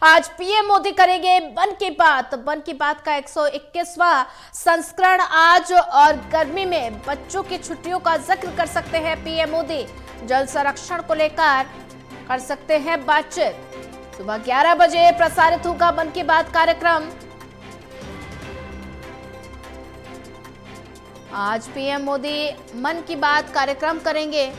आज पीएम मोदी करेंगे मन की बात। मन की बात का 121वां संस्करण आज, और गर्मी में बच्चों की छुट्टियों का जिक्र कर सकते हैं पीएम मोदी। जल संरक्षण को लेकर कर सकते हैं बातचीत। सुबह 11 बजे प्रसारित होगा मन की बात कार्यक्रम। आज पीएम मोदी मन की बात कार्यक्रम करेंगे।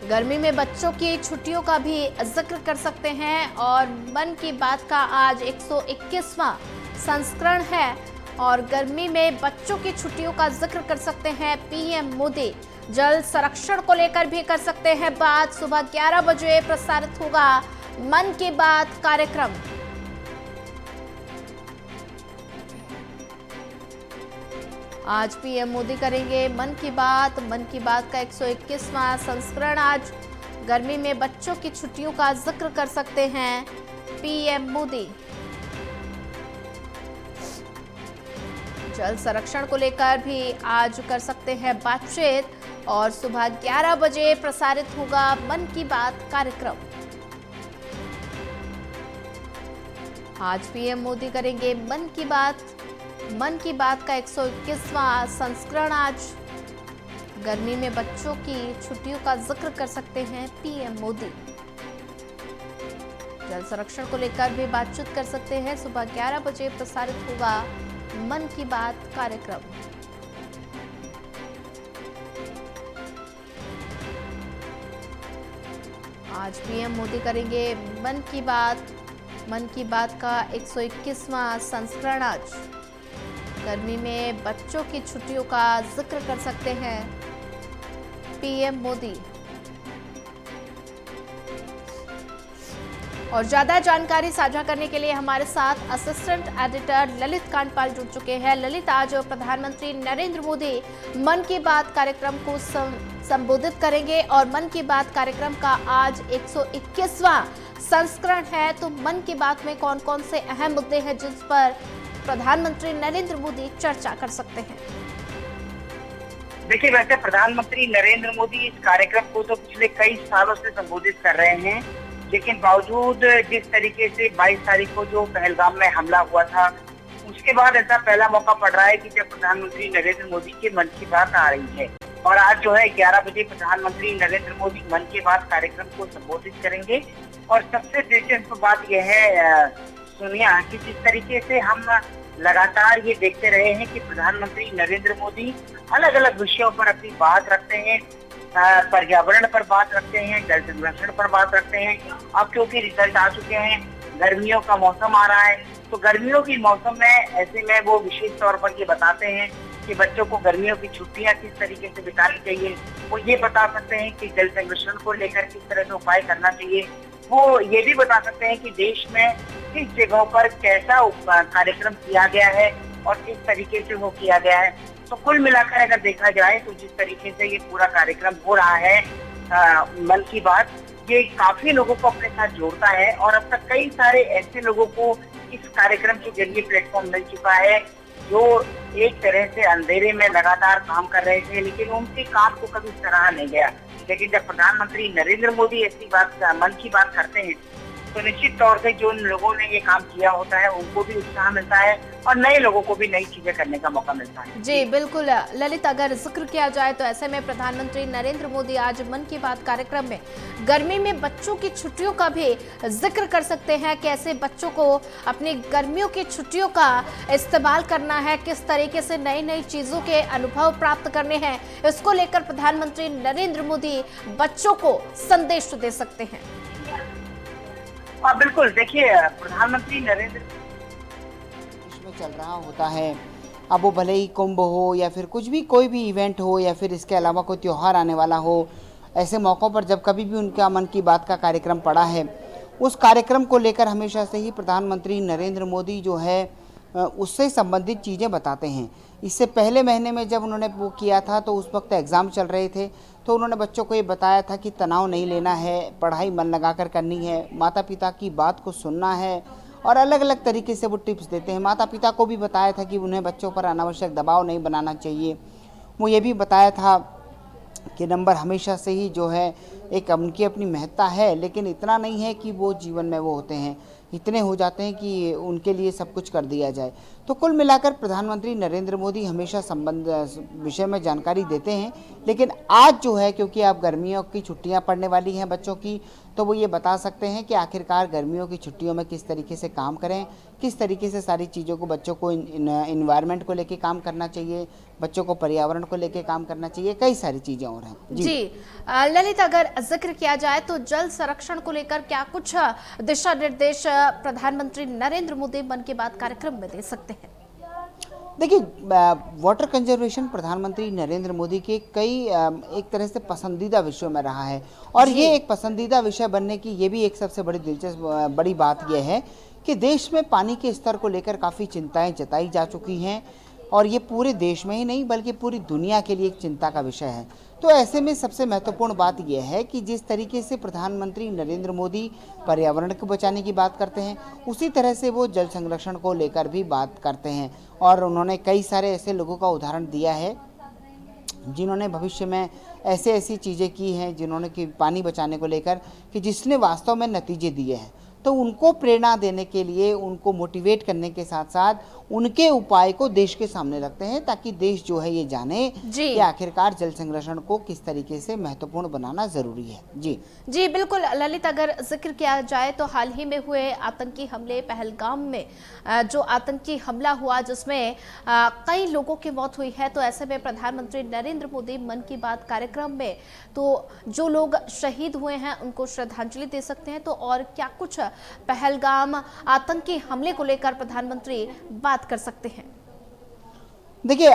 गर्मी में बच्चों की छुट्टियों का भी जिक्र कर सकते हैं, और मन की बात का आज 121वां संस्करण है, और गर्मी में बच्चों की छुट्टियों का जिक्र कर सकते हैं पीएम मोदी। जल संरक्षण को लेकर भी कर सकते हैं बात। सुबह 11 बजे प्रसारित होगा मन की बात कार्यक्रम। आज पीएम मोदी करेंगे मन की बात। मन की बात का 121वां संस्करण आज, गर्मी में बच्चों की छुट्टियों का जिक्र कर सकते हैं पीएम मोदी। जल संरक्षण को लेकर भी आज कर सकते हैं बातचीत, और सुबह 11 बजे प्रसारित होगा मन की बात कार्यक्रम। आज पीएम मोदी करेंगे मन की बात। मन की बात का 121वां संस्करण आज, गर्मी में बच्चों की छुट्टियों का जिक्र कर सकते हैं पीएम मोदी। जल संरक्षण को लेकर भी बातचीत कर सकते हैं। सुबह 11 बजे प्रसारित होगा मन की बात कार्यक्रम। आज पीएम मोदी करेंगे मन की बात। मन की बात का 121वां संस्करण आज, गर्मी में बच्चों की छुट्टियों का जिक्र कर सकते हैं पीएम मोदी। और ज्यादा जानकारी साझा करने के लिए हमारे साथ असिस्टेंट एडिटर ललित कांडपाल जुड़ चुके हैं। ललित, आज प्रधानमंत्री नरेंद्र मोदी मन की बात कार्यक्रम को संबोधित करेंगे, और मन की बात कार्यक्रम का आज 121वां संस्करण है। तो मन की बात में कौन कौन से अहम मुद्दे हैं जिस पर प्रधानमंत्री नरेंद्र मोदी चर्चा कर सकते हैं? देखिए, वैसे प्रधानमंत्री नरेंद्र मोदी इस कार्यक्रम को तो पिछले कई सालों से संबोधित कर रहे हैं, लेकिन बावजूद जिस तरीके से 22 तारीख को जो पहलगाम में हमला हुआ था, उसके बाद ऐसा पहला मौका पड़ रहा है कि जब प्रधानमंत्री नरेंद्र मोदी के मन की बात आ रही है। और आज जो है 11 बजे प्रधानमंत्री नरेंद्र मोदी मन की बात कार्यक्रम को संबोधित करेंगे। और सबसे दिलचस्प बात यह है सोनिया, कि जिस तरीके से हम लगातार ये देखते रहे हैं कि प्रधानमंत्री नरेंद्र मोदी अलग अलग विषयों पर अपनी बात रखते हैं। पर्यावरण पर बात रखते हैं, जल संरक्षण पर बात रखते हैं। अब क्योंकि रिजल्ट आ चुके हैं, गर्मियों का मौसम आ रहा है, तो गर्मियों की मौसम में ऐसे में वो विशेष तौर पर ये बताते हैं कि बच्चों को गर्मियों की छुट्टियां किस तरीके से बितानी चाहिए। वो ये बता सकते हैं कि जल संरक्षण को लेकर किस तरह से उपाय करना चाहिए। वो ये भी बता सकते हैं कि देश में किस जगहों पर कैसा कार्यक्रम किया गया है और किस तरीके से वो किया गया है। तो कुल मिलाकर अगर देखा जाए तो जिस तरीके से ये पूरा कार्यक्रम हो रहा है मन की बात, ये काफी लोगों को अपने साथ जोड़ता है। और अब तक कई सारे ऐसे लोगों को इस कार्यक्रम के जरिए प्लेटफॉर्म मिल चुका है जो एक तरह से अंधेरे में लगातार काम कर रहे थे, लेकिन उनके काम को कभी सराहा नहीं गया। लेकिन जब प्रधानमंत्री नरेंद्र मोदी ऐसी बात मन की बात करते हैं, तो निश्चित तौर से जो लोगों ने ये काम किया होता है उनको भी उत्साह मिलता है, और नए लोगों को भी नई चीजें करने का मौका मिलता है। जी बिल्कुल ललित, अगर जिक्र किया जाए तो ऐसे में प्रधानमंत्री नरेंद्र मोदी आज मन की बात कार्यक्रम में गर्मी में बच्चों की छुट्टियों का भी जिक्र कर सकते हैं। कैसे बच्चों को अपनी गर्मियों की छुट्टियों का इस्तेमाल करना है, किस तरीके से नई नई चीजों के अनुभव प्राप्त करने हैं, इसको लेकर प्रधानमंत्री नरेंद्र मोदी बच्चों को संदेश दे सकते हैं। हाँ बिल्कुल, देखिए प्रधानमंत्री नरेंद्र में चल रहा होता है, अब वो भले ही कुंभ हो या फिर कुछ भी कोई भी इवेंट हो या फिर इसके अलावा कोई त्यौहार आने वाला हो, ऐसे मौक़ों पर जब कभी भी उनका मन की बात का कार्यक्रम पड़ा है, उस कार्यक्रम को लेकर हमेशा से ही प्रधानमंत्री नरेंद्र मोदी जो है उससे संबंधित चीज़ें बताते हैं। इससे पहले महीने में जब उन्होंने वो किया था तो उस वक्त एग्ज़ाम चल रहे थे, तो उन्होंने बच्चों को ये बताया था कि तनाव नहीं लेना है, पढ़ाई मन लगाकर करनी है, माता पिता की बात को सुनना है, और अलग अलग तरीके से वो टिप्स देते हैं। माता पिता को भी बताया था कि उन्हें बच्चों पर अनावश्यक दबाव नहीं बनाना चाहिए। वो ये भी बताया था कि नंबर हमेशा से ही जो है एक उनकी अपनी महत्ता है, लेकिन इतना नहीं है कि वो जीवन में वो होते हैं, इतने हो जाते हैं कि उनके लिए सब कुछ कर दिया जाए। तो कुल मिलाकर प्रधानमंत्री नरेंद्र मोदी हमेशा संबंध विषय में जानकारी देते हैं, लेकिन आज जो है, क्योंकि अब गर्मियों की छुट्टियां पड़ने वाली हैं बच्चों की, तो वो ये बता सकते हैं कि आखिरकार गर्मियों की छुट्टियों में किस तरीके से काम करें, किस तरीके से सारी चीज़ों को, बच्चों को इन्वायरमेंट को लेके काम करना चाहिए, बच्चों को पर्यावरण को लेके काम करना चाहिए, कई सारी चीज़ें और हैं। जी ललित, अगर जिक्र किया जाए तो जल संरक्षण को लेकर क्या कुछ दिशा निर्देश प्रधानमंत्री नरेंद्र मोदी मन की बात कार्यक्रम में दे सकते हैं? देखिए, वाटर कंजर्वेशन प्रधानमंत्री नरेंद्र मोदी के कई एक तरह से पसंदीदा विषयों में रहा है, और ये एक पसंदीदा विषय बनने की ये भी एक सबसे बड़ी दिलचस्प बड़ी बात यह है कि देश में पानी के स्तर को लेकर काफ़ी चिंताएं जताई जा चुकी हैं, और ये पूरे देश में ही नहीं बल्कि पूरी दुनिया के लिए एक चिंता का विषय है। तो ऐसे में सबसे महत्वपूर्ण बात यह है कि जिस तरीके से प्रधानमंत्री नरेंद्र मोदी पर्यावरण को बचाने की बात करते हैं, उसी तरह से वो जल संरक्षण को लेकर भी बात करते हैं, और उन्होंने कई सारे ऐसे लोगों का उदाहरण दिया है जिन्होंने भविष्य में ऐसी चीज़ें की हैं, जिन्होंने कि पानी बचाने को लेकर कि जिसने वास्तव में नतीजे दिए हैं। तो उनको प्रेरणा देने के लिए, उनको मोटिवेट करने के साथ साथ उनके उपाय को देश के सामने रखते हैं, ताकि देश जो है ये जाने कि आखिरकार जल संरक्षण को किस तरीके से महत्वपूर्ण बनाना जरूरी है। जी बिल्कुल ललित, अगर जिक्र किया जाए तो हाल ही में हुए आतंकी हमले, पहलगाम में जो आतंकी हमला हुआ जिसमें कई लोगों की मौत हुई है, तो ऐसे में प्रधानमंत्री नरेंद्र मोदी मन की बात कार्यक्रम में तो जो लोग शहीद हुए हैं उनको श्रद्धांजलि दे सकते हैं, तो और क्या कुछ पहलगाम आतंकी हमले को लेकर प्रधानमंत्री बात कर सकते हैं? देखिए,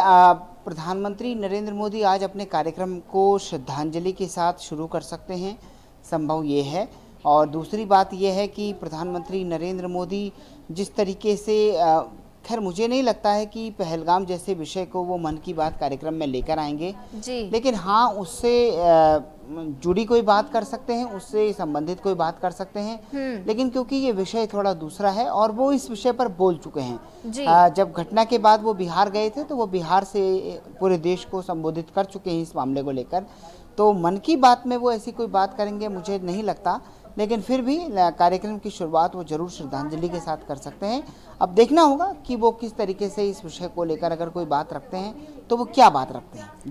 प्रधानमंत्री नरेंद्र मोदी आज अपने कार्यक्रम को श्रद्धांजलि के साथ शुरू कर सकते हैं, संभव ये है। और दूसरी बात यह है कि प्रधानमंत्री नरेंद्र मोदी जिस तरीके से खैर मुझे नहीं लगता है कि पहलगाम जैसे विषय को वो मन की बात कार्यक्रम में लेकर आएंगे, लेकिन हाँ, उससे जुड़ी कोई बात कर सकते हैं, उससे संबंधित कोई बात कर सकते हैं, लेकिन क्योंकि ये विषय थोड़ा दूसरा है और वो इस विषय पर बोल चुके हैं। जब घटना के बाद वो बिहार गए थे तो वो बिहार से पूरे देश को संबोधित कर चुके हैं इस मामले को लेकर, तो मन की बात में वो ऐसी कोई बात करेंगे मुझे नहीं लगता, लेकिन फिर भी कार्यक्रम की शुरुआत वो जरूर श्रद्धांजलि के साथ कर सकते हैं। अब देखना होगा कि वो किस तरीके से इस विषय को लेकर अगर कोई बात रखते हैं तो वो क्या बात रखते हैं। जी।